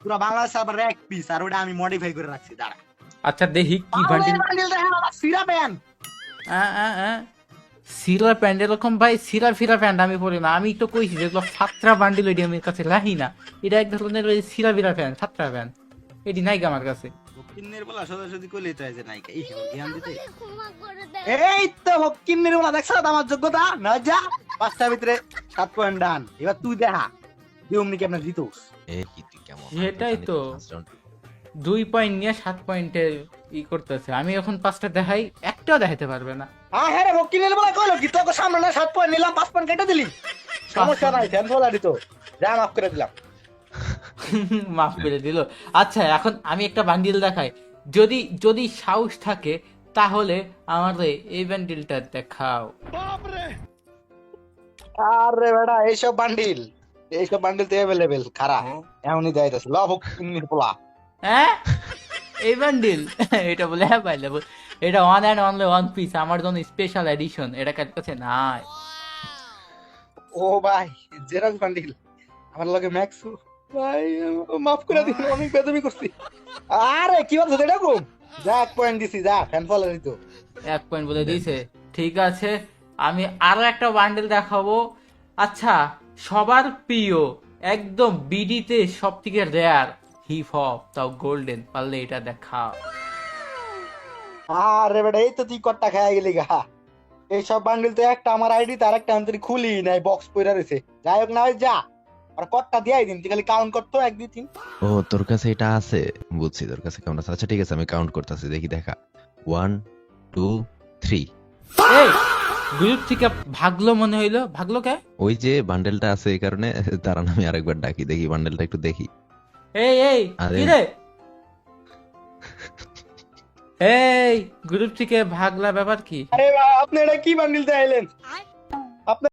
পুরো বাংলা সার্ভার এক পিস আর ওটা আমি মডিফাই করে রাখছি দাঁড়া আচ্ছা দেখি কি বান্ডিল বান্ডিল দেখেন সিরা প্যান সিরা প্যান্ট এরকম ভাই সিরা ফিরা প্যান্ট আমি পরি না, আমি তো কইছি যেগুলো সাতটা বান্ডিল ওইটি আমার কাছে রাখি না, এটা এক ধরনের ওই সিরা ফিরা প্যান্ট সাতটা প্যান্ট এটি নাই আমার কাছে। হকিন্নের বলা সোজাসুজি কইলেই তো এই যে নায়িকা এই জ্ঞান দিতে এই তো হকিন্নের বলা দেখছ আমার যোগ্যতা না যা পাঁচটার ভিতরে 7 পয়েন্ট ডান এবার তুই দেখা তুই অমনি কেমন জিতোস এই কি তুই কেমন সেটাই তো। 2 পয়েন্ট নিয়ে 7 পয়েন্টে ই করতেছে, আমি এখন 5টা দেখাই একটাও দেখাতে পারবে না। হ্যাঁ রে হকিন্নের বলা কইলো কি তোকে সামনে না 7 পয়েন্ট নিলাম 5 পয়েন্ট কেটে দিলি সমস্যা নাই ফ্যান ফলা দিত যা মাফ করে দিলাম মাফ করে দিল। আচ্ছা এখন আমি একটা বান্ডিল দেখাই, যদি যদি সাহস থাকে তাহলে আমাদের এই বান্ডিলটা দেখাও। আরে বেটা এইসব বান্ডিল তো अवेलेबल খারাপ এমনই যাইতাছে লভ হকিন্নের বলা হ্যাঁ এই বান্ডিল এটা বলে অ্যাভেলেবল, এটা one and only one piece, আমার জন্য স্পেশাল এডিশন, এটা কার কাছে নাই। ও ভাই জেরাক্স বান্ডিল আমার লগে ম্যাক্সু ভাই মাফ করে দিন অনেক বেদবি করছি আরে কি বলছো এটা কম যা 1 পয়েন্ট দিছি যা ফ্যান ফলো দিত 1 পয়েন্ট বলে দিয়েছে, ঠিক আছে আমি আরো একটা বান্ডেল দেখাবো। আচ্ছা সবার প্রিয় একদম বিডিতে সব থেকে রেয়ার হিপ হপ তাও গোল্ডেন, পারলে এটা দেখা। আরে বেটা এই তো তুই কট্টা খাই গেলি গা এই সব বান্ডিল তো একটা আমার আইডি তার একটা আমি খুলি নাই বক্স পইরা রইছে যাই হোক না হয় যা আর কট্টা দিয়াই দিন তুই খালি কাউন্ট করতো 1 2 3 ও তোর কাছে এটা আছে, বুঝছি তোর কাছে কেমন আছে। আচ্ছা ঠিক আছে আমি কাউন্ট করতেছি, দেখি দেখা 1 2 3। এই গ্রুপ থেকে ভাগলো মনে হইলো, ভাগলো কে? ওই যে বান্ডেলটা আছে এই কারণে তার আমি আরেকবার ডাকি, দেখি বান্ডেলটা একটু দেখি। এই এই আরে। কি রে এই গ্রুপ থেকে ভাগলা ব্যাপার কি? আরে আপনি এটা কি বান্ডিল চাইলেন